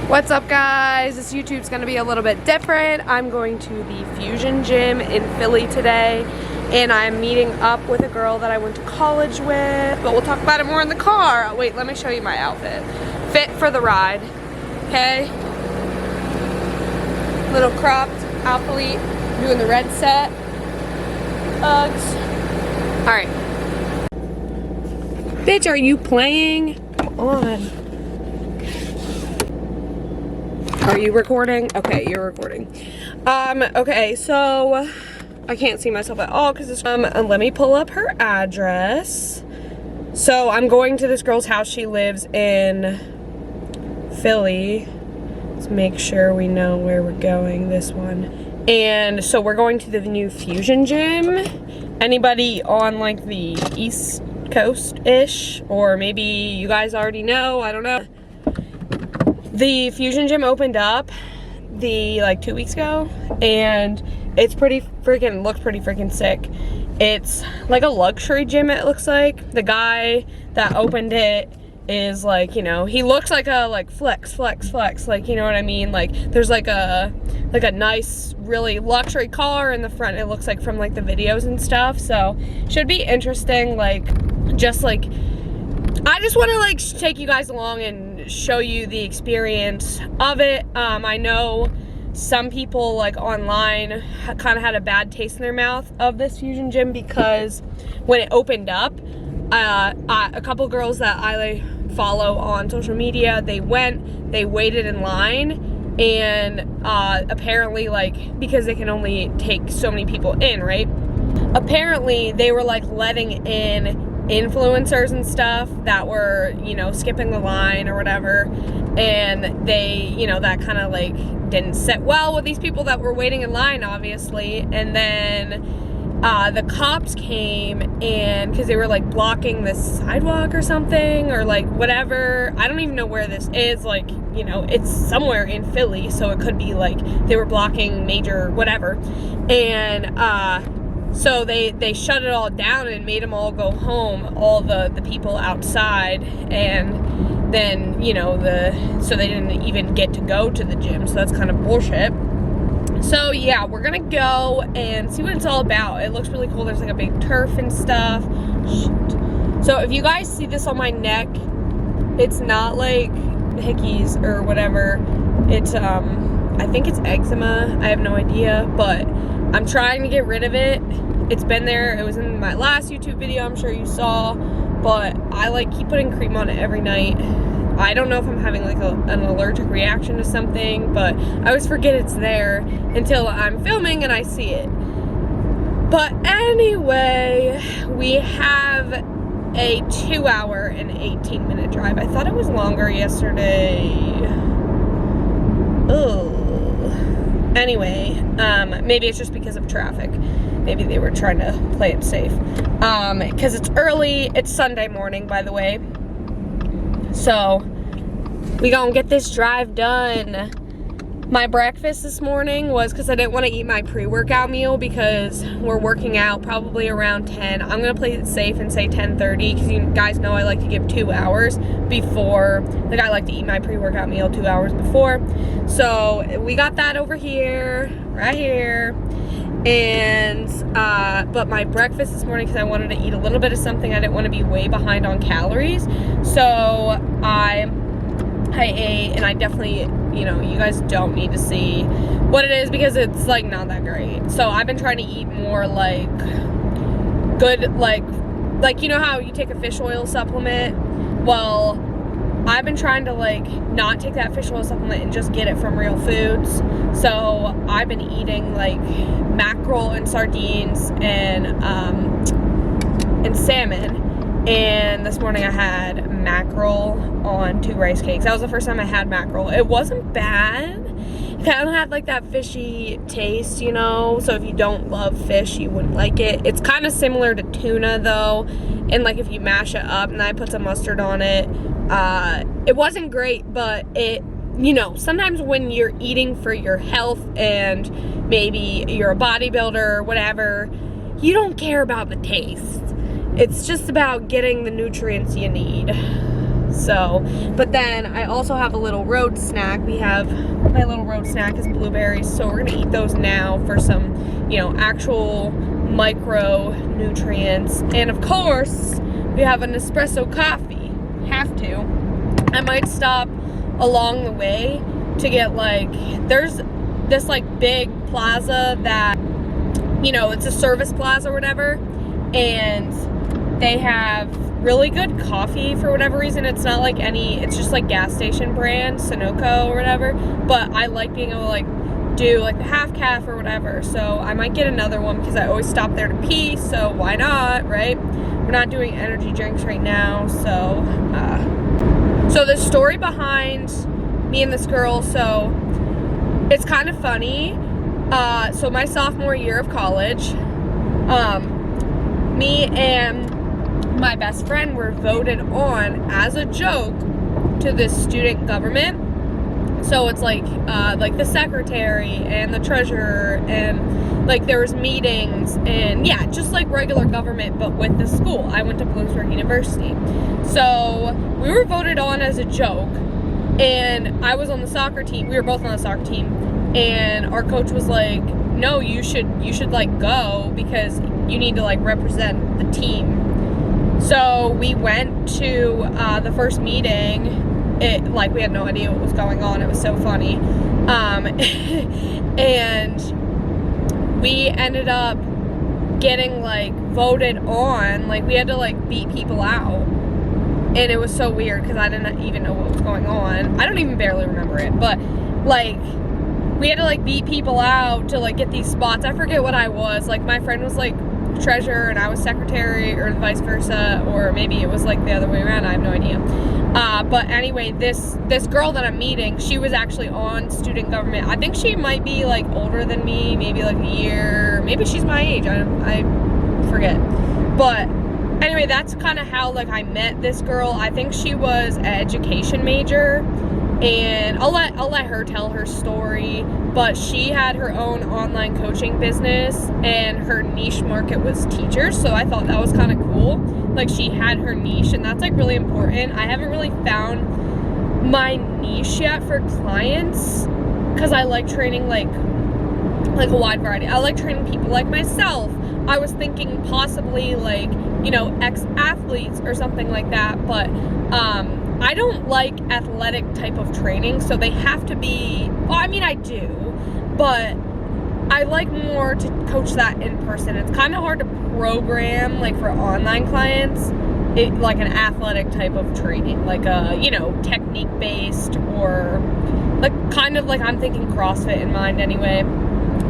What's up, guys? This YouTube's gonna be a little bit different. I'm going to the Fusion Gym in Philly today, and I'm meeting up with a girl that I went to college with, but we'll talk about it more in the car. Wait, let me show you my outfit. Fit for the ride, okay? Little cropped athlete, doing the red set. Uggs. All right. Bitch, are you playing? Come on. Are you recording? Okay, you're recording. Okay, so I can't see myself at all because it's let me pull up her address. So I'm going to this girl's house. She lives in Philly. Let's make sure we know where we're going, this one. And so we're going to the new Fusion Gym. Anybody on like the East Coast-ish, or maybe you guys already know, I don't know. The Fusion Gym opened up like 2 weeks ago, and it's pretty freaking, looks pretty freaking sick. It's like a luxury gym, it looks like. The guy that opened it is like, you know, he looks like a like flex, like, you know what I mean? Like there's like a nice, really luxury car in the front, it looks like, from like the videos and stuff. So should be interesting. Like, just like, I just want to like take you guys along and show you the experience of it. I know some people like online kind of had a bad taste in their mouth of this Fusion Gym because when it opened up, a couple girls that I follow on social media, they waited in line, and apparently, like, because they can only take so many people in, right? Apparently they were like letting in influencers and stuff that were, you know, skipping the line or whatever, and they, you know, that kind of like didn't sit well with these people that were waiting in line, obviously. And then the cops came, and because they were like blocking the sidewalk or something, or like whatever, I don't even know where this is, like, you know, it's somewhere in Philly, so it could be like they were blocking major whatever. And so they shut it all down and made them all go home, all the people outside, and then, you know, so they didn't even get to go to the gym, so that's kind of bullshit. So yeah, we're gonna go and see what it's all about. It looks really cool. There's like a big turf and stuff. Shit. So if you guys see this on my neck, it's not like hickeys or whatever. It's I think it's eczema, I have no idea, but I'm trying to get rid of it. It's been there, it was in my last YouTube video, I'm sure you saw, but I like keep putting cream on it every night. I don't know if I'm having like an allergic reaction to something, but I always forget it's there until I'm filming and I see it. But anyway, we have a 2-hour and 18-minute drive. I thought it was longer yesterday. Oh. Anyway, maybe it's just because of traffic. Maybe they were trying to play it safe. Because it's early. It's Sunday morning, by the way. So, we gonna get this drive done. My breakfast this morning was, because I didn't want to eat my pre-workout meal because we're working out probably around 10. I'm gonna play it safe and say 10:30 because you guys know I like to give 2 hours before. Like, I like to eat my pre-workout meal 2 hours before. So we got that over here, right here. And but my breakfast this morning, because I wanted to eat a little bit of something, I didn't want to be way behind on calories, so I ate, and I definitely, you know, you guys don't need to see what it is because it's like not that great. So I've been trying to eat more like good, like you know how you take a fish oil supplement? Well, I've been trying to like not take that fish oil supplement and just get it from real foods. So I've been eating like mackerel and sardines and salmon. And this morning I had mackerel on 2 rice cakes. That was the first time I had mackerel. It wasn't bad. It kind of had like that fishy taste, you know. So if you don't love fish, you wouldn't like it. It's kind of similar to tuna though. And like if you mash it up, and I put some mustard on it. It wasn't great, but it, you know, sometimes when you're eating for your health and maybe you're a bodybuilder or whatever, you don't care about the taste. It's just about getting the nutrients you need. So, but then I also have a little road snack. My little road snack is blueberries, so we're gonna eat those now for some, you know, actual micronutrients. And of course, we have an espresso coffee. Have to. I might stop along the way to get like, there's this like big plaza that, you know, it's a service plaza or whatever, and they have really good coffee for whatever reason. It's not like it's just like gas station brand, Sunoco or whatever, but I like being able to like do like the half calf or whatever, so I might get another one because I always stop there to pee, so why not, right? We're not doing energy drinks right now, so the story behind me and this girl, so it's kind of funny. So my sophomore year of college, me and my best friend were voted on as a joke to this student government. So it's like the secretary and the treasurer, and like there was meetings, and yeah, just like regular government, but with the school. I went to Bloomsburg University. So we were voted on as a joke, and I was on the soccer team. We were both on the soccer team, and our coach was like, no, you should like go because you need to like represent the team. So we went to the first meeting. Like we had no idea what was going on. It was so funny. And we ended up getting like voted on. Like we had to like beat people out. And it was so weird because I didn't even know what was going on. I don't even barely remember it. But like we had to like beat people out to like get these spots. I forget what I was. Like my friend was like treasurer and I was secretary, or vice versa, or maybe it was like the other way around. I have no idea. But anyway, this girl that I'm meeting, she was actually on student government. I think she might be like older than me, maybe like a year, maybe she's my age, I forget. But anyway, that's kind of how like I met this girl. I think she was an education major, and I'll let her tell her story, but she had her own online coaching business and her niche market was teachers, so I thought that was kind of cool. Like she had her niche, and that's like really important. I haven't really found my niche yet for clients because I like training like a wide variety. I like training people like myself. I was thinking possibly like, you know, ex-athletes or something like that, but I don't like athletic type of training, so they have to be, well, I mean I do, but I like more to coach that in person. It's kind of hard to program like for online clients like an athletic type of training, like a, you know, technique based, or like kind of like I'm thinking CrossFit in mind anyway,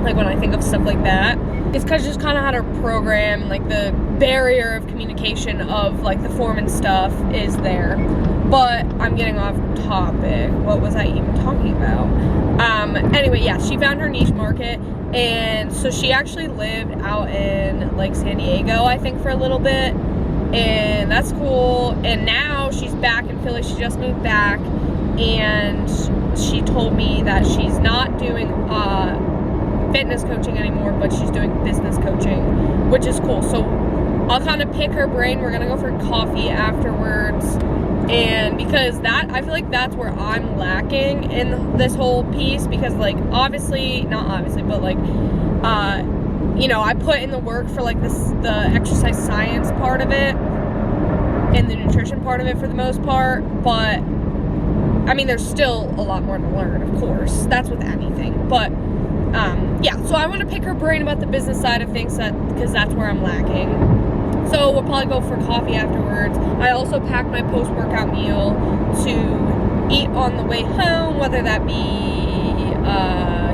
like when I think of stuff like that. It's because just kind of how to program, like the barrier of communication of like the form and stuff is there. But I'm getting off topic. What was I even talking about? Anyway, yeah, she found her niche market, and so she actually lived out in like San Diego, I think, for a little bit, and that's cool. And now she's back in Philly. She just moved back, and she told me that she's not doing fitness coaching anymore, but she's doing business coaching, which is cool. So I'll kind of pick her brain. We're gonna go for coffee afterwards, and because that, I feel like that's where I'm lacking in this whole piece, because like not obviously, but like you know, I put in the work for like the exercise science part of it and the nutrition part of it for the most part, but I mean there's still a lot more to learn, of course. That's with anything, but yeah, so I want to pick her brain about the business side of things, because that's where I'm lacking. So we'll probably go for coffee afterwards. I also packed my post-workout meal to eat on the way home, whether that be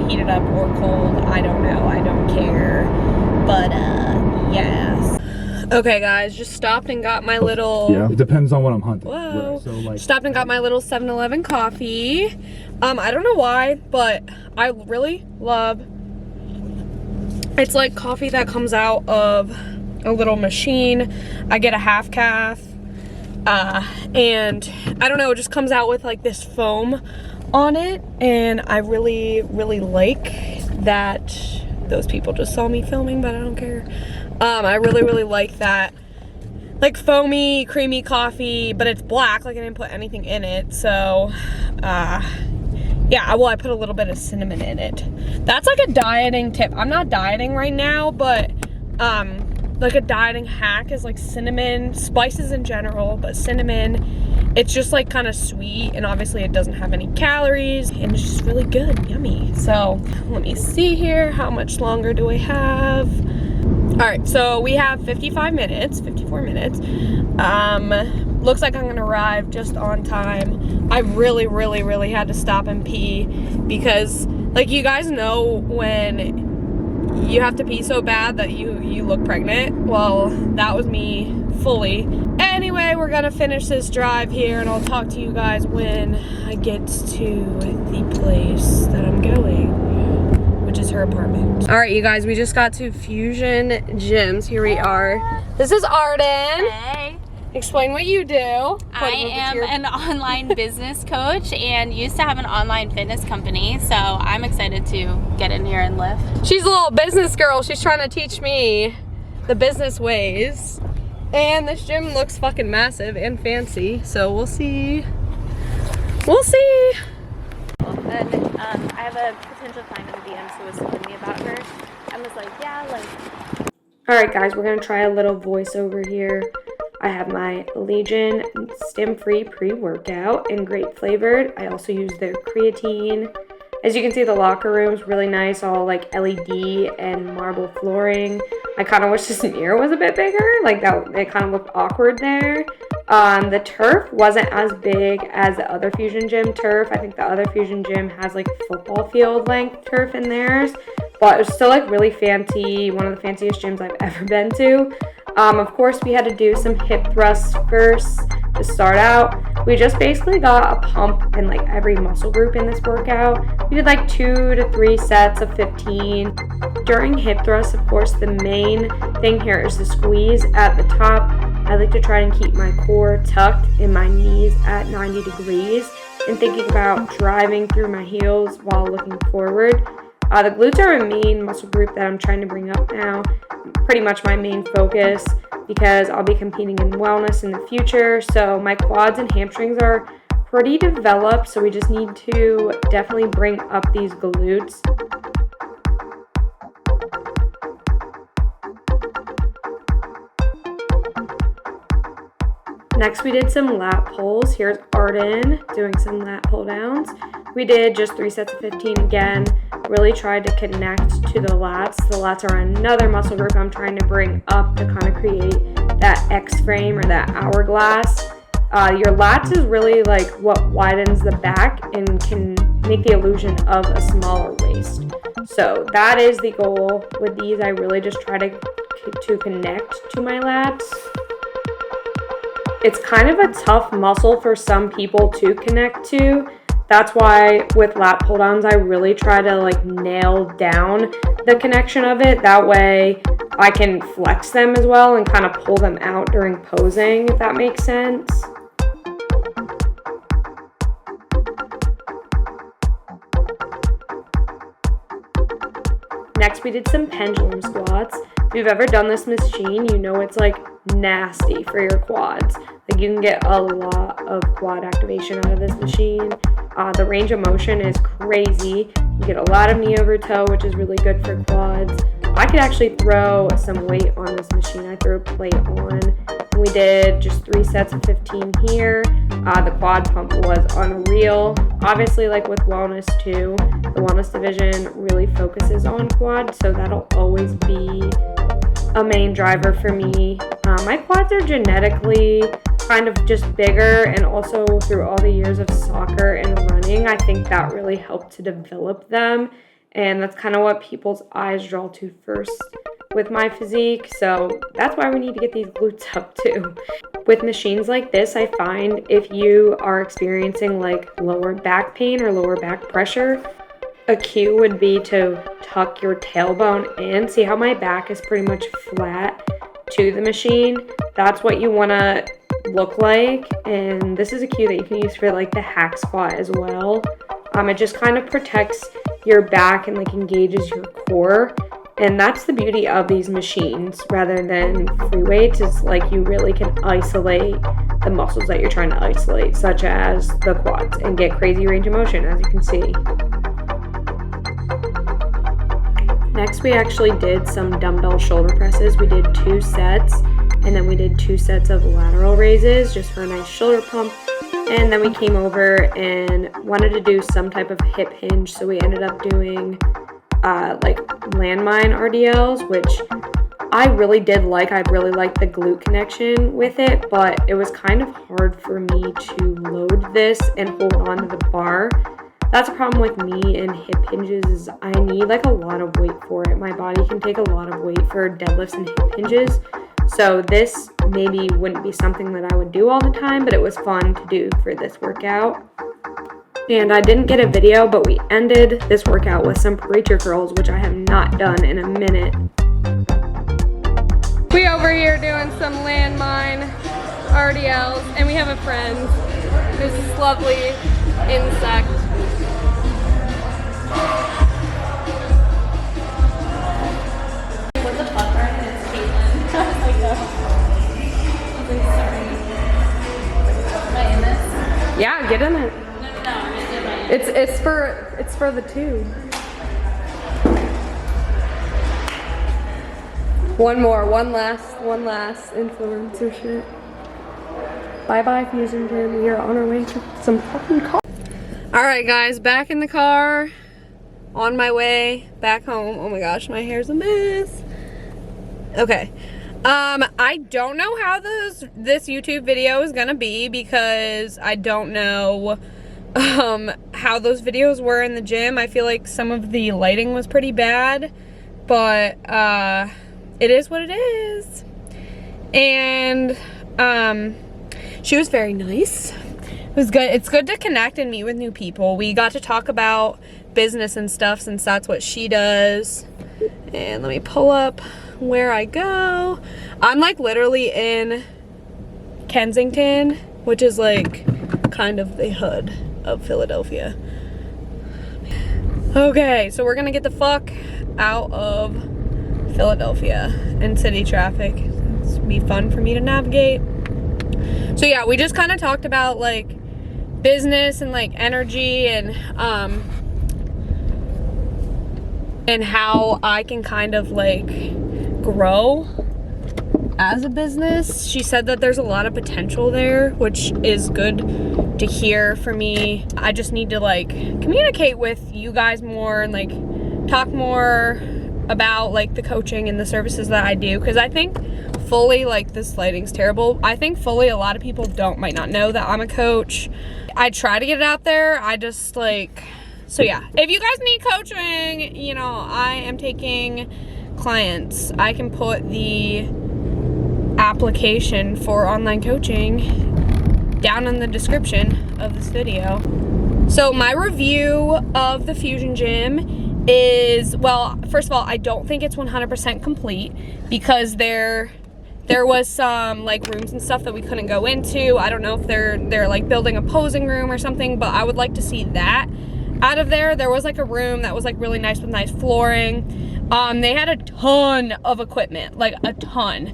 heated up or cold. I don't know. I don't care. But yes. Okay, guys, just stopped and got my little... Yeah, it depends on what I'm hunting. Whoa. Right, so like... Stopped and got my little 7-Eleven coffee. I don't know why, but I really love... It's like coffee that comes out of a little machine. I get a half calf, and I don't know, it just comes out with like this foam on it, and I really, really like that. Those people just saw me filming, but I don't care. I really, really like that like foamy, creamy coffee, but it's black, like I didn't put anything in it. So, yeah, well, I put a little bit of cinnamon in it. That's like a dieting tip. I'm not dieting right now, but like a dieting hack is like cinnamon, spices in general, but cinnamon, it's just like kind of sweet, and obviously it doesn't have any calories, and it's just really good, yummy. So let me see here, how much longer do I have? All right, so we have 54 minutes. Looks like I'm gonna arrive just on time. I really had to stop and pee because, like, you guys know when you have to pee so bad that you look pregnant. Well, that was me fully. Anyway, we're gonna finish this drive here, and I'll talk to you guys when I get to the place that I'm going, which is her apartment. All right, you guys, we just got to Fusion Gyms. Here we are. This is Arden. Hey. Explain what you do. I am an online business coach and used to have an online fitness company, so I'm excited to get in here and lift. She's a little business girl. She's trying to teach me the business ways. And this gym looks fucking massive and fancy, so we'll see. We'll see. And I have a potential client in the DMs who was telling me about her. I was like, yeah, like. All right, guys, we're gonna try a little voiceover here. I have my Legion stem-free pre-workout and grape flavored. I also use their creatine. As you can see, the locker room's really nice, all like LED and marble flooring. I kind of wish this mirror was a bit bigger, like that. It kind of looked awkward there. The turf wasn't as big as the other Fusion Gym turf. I think the other Fusion Gym has like football field length turf in theirs, but it was still like really fancy, one of the fanciest gyms I've ever been to. Of course, we had to do some hip thrusts first to start out. We just basically got a pump in like every muscle group in this workout. We did like 2 to 3 sets of 15. During hip thrusts, of course, the main thing here is the squeeze at the top. I like to try and keep my core tucked and my knees at 90 degrees and thinking about driving through my heels while looking forward. The glutes are a main muscle group that I'm trying to bring up now. Pretty much my main focus because I'll be competing in wellness in the future. So my quads and hamstrings are pretty developed, so we just need to definitely bring up these glutes. Next, we did some lat pulls. Here's Arden doing some lat pull downs. We did just 3 sets of 15 again. Really tried to connect to the lats. The lats are another muscle group I'm trying to bring up to kind of create that X frame or that hourglass. Your lats is really like what widens the back and can make the illusion of a smaller waist. So that is the goal with these. I really just try to connect to my lats. It's kind of a tough muscle for some people to connect to. That's why with lat pull downs, I really try to like nail down the connection of it. That way I can flex them as well and kind of pull them out during posing, if that makes sense. Next, we did some pendulum squats. If you've ever done this machine, you know it's like nasty for your quads. Like you can get a lot of quad activation out of this machine. The range of motion is crazy. You get a lot of knee over toe, which is really good for quads. I could actually throw some weight on this machine. I threw a plate on. We did just 3 sets of 15 here. The quad pump was unreal. Obviously, like with wellness too, the wellness division really focuses on quad, so that'll always be a main driver for me. My quads are genetically kind of just bigger, and also through all the years of soccer and running, I think that really helped to develop them, and that's kind of what people's eyes draw to first with my physique, so that's why we need to get these glutes up too. With machines like this, I find if you are experiencing like lower back pain or lower back pressure, a cue would be to tuck your tailbone in. See how my back is pretty much flat to the machine? That's what you want to look like, and this is a cue that you can use for like the hack squat as well. It just kind of protects your back and like engages your core, And that's the beauty of these machines rather than free weights, is like you really can isolate the muscles that you're trying to isolate, such as the quads, and get crazy range of motion, as you can see. Next, we actually did some dumbbell shoulder presses. We did 2 sets, and then we did 2 sets of lateral raises just for a nice shoulder pump. And then we came over and wanted to do some type of hip hinge, so we ended up doing like landmine RDLs, which I really did like. I really liked the glute connection with it, but it was kind of hard for me to load this and hold on to the bar. That's a problem with me and hip hinges, is I need like a lot of weight for it. My body can take a lot of weight for deadlifts and hip hinges. So this maybe wouldn't be something that I would do all the time, but it was fun to do for this workout. And I didn't get a video, but we ended this workout with some preacher curls, which I have not done in a minute. We over here doing some landmine RDLs, and we have a friend. There's this lovely insect. What the fuck, Ryan? It's Caitlin. I was like, no. I was like, sorry. Am I in this? Yeah, get in it. No, I'm in it. It's for the tube. One last influencer shit. Bye Fusion Gym. We are on our way to some fucking car. Alright guys, back in the car. On my way back home. Oh my gosh, my hair's a mess. Okay. I don't know how this YouTube video is gonna be, because I don't know how those videos were in the gym. I feel like some of the lighting was pretty bad, but it is what it is. And she was very nice. It was good. It's good to connect and meet with new people. We got to talk about business and stuff, since that's what she does. And let me pull up where I go. I'm like literally in Kensington, which is like kind of the hood of Philadelphia. Okay, so we're gonna get the fuck out of Philadelphia and city traffic. It's gonna be fun for me to navigate. So yeah, we just kind of talked about like business and like energy and how I can kind of like grow as a business. She said that there's a lot of potential there, which is good to hear for me. I just need to like communicate with you guys more and like talk more about like the coaching and the services that I do, because I think fully, like, this lighting's terrible. I think fully a lot of people might not know that I'm a coach. I try to get it out there. I just like, so yeah, if you guys need coaching, you know, I am taking clients. I can put the application for online coaching down in the description of this video. So my review of the Fusion Gym is, well, first of all, I don't think it's 100% complete, because there was some like rooms and stuff that we couldn't go into. I don't know if they're like building a posing room or something, but I would like to see that out of there. There was like a room that was like really nice with nice flooring. They had a ton of equipment, like a ton.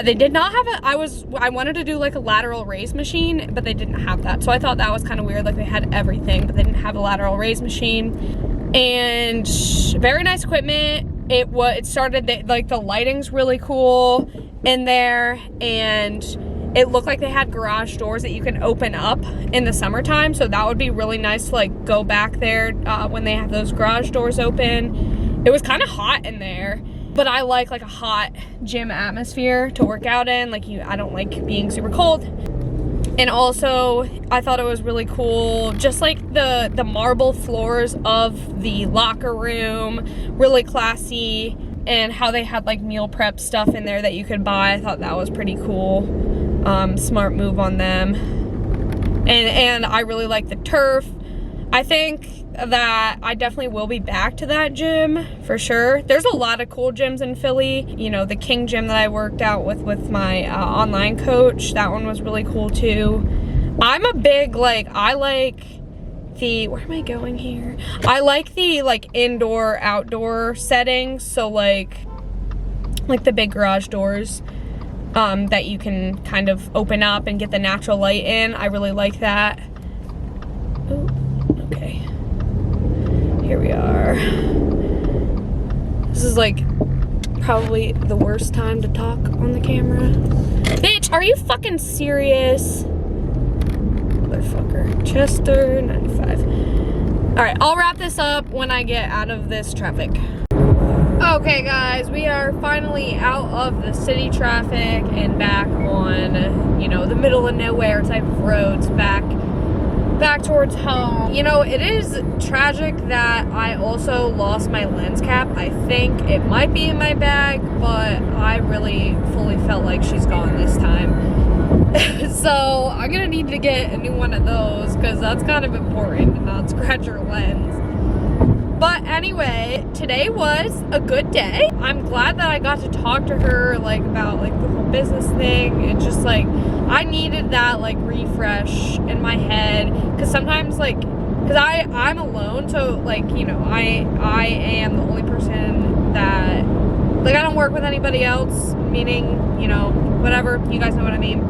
They did not have I wanted to do like a lateral raise machine, but they didn't have that. So I thought that was kind of weird. Like they had everything, but they didn't have a lateral raise machine. And very nice equipment. It started, like the lighting's really cool in there, and it looked like they had garage doors that you can open up in the summertime. So that would be really nice to like go back there when they have those garage doors open. It was kind of hot in there, but I like a hot gym atmosphere to work out in. Like I don't like being super cold. And also, I thought it was really cool, just like the marble floors of the locker room, really classy, and how they had like meal prep stuff in there that you could buy. I thought that was pretty cool. Smart move on them. And I really like the turf. I think that I definitely will be back to that gym for sure. There's a lot of cool gyms in Philly. You know, the King gym that I worked out with my online coach, that one was really cool too. I'm a big, I like the, where am I going here? I like the like indoor, outdoor settings. So like the big garage doors that you can kind of open up and get the natural light in. I really like that. Oh, okay. Here we are. This is like probably the worst time to talk on the camera. Bitch, are you fucking serious? Motherfucker. Chester, 95. Alright, I'll wrap this up when I get out of this traffic. Okay guys, we are finally out of the city traffic and back on, you know, the middle of nowhere type of roads, back towards home. You know, it is tragic that I also lost my lens cap. I think it might be in my bag, but I really fully felt like she's gone this time. So I'm gonna need to get a new one of those because that's kind of important to not scratch her lens. But anyway, today was a good day. I'm glad that I got to talk to her like about like the whole business thing. It's just like I needed that like refresh in my head because sometimes like I'm alone, so like, you know, I am the only person that like I don't work with anybody else, meaning, you know, whatever, you guys know what I mean.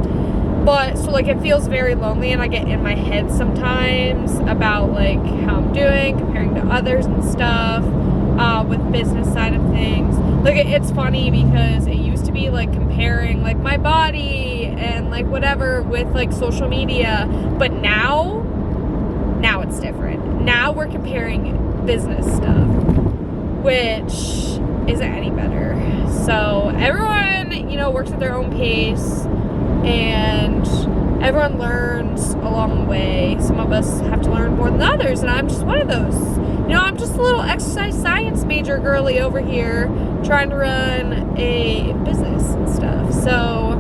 But so like it feels very lonely and I get in my head sometimes about like how I'm doing comparing to others and stuff with business side of things. Like it's funny because it used to be like comparing like my body and like whatever with like social media, but now it's different. Now we're comparing business stuff, which isn't any better. So everyone, you know, works at their own pace and everyone learns along the way. Some of us have to learn more than others, and I'm just one of those. You know, I'm just a little exercise science major girly over here trying to run a business and stuff. So,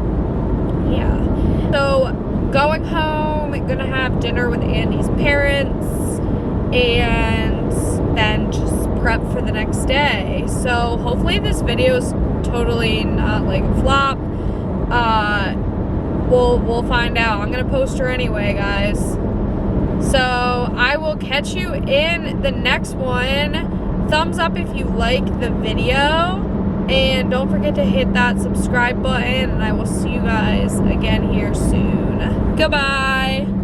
yeah. So, going home, gonna have dinner with Andy's parents, and then just prep for the next day. So, hopefully this video is totally not like a flop. We'll find out. I'm gonna post her anyway, guys. So I will catch you in the next one. Thumbs up if you like the video, and don't forget to hit that subscribe button, and I will see you guys again here soon. Goodbye.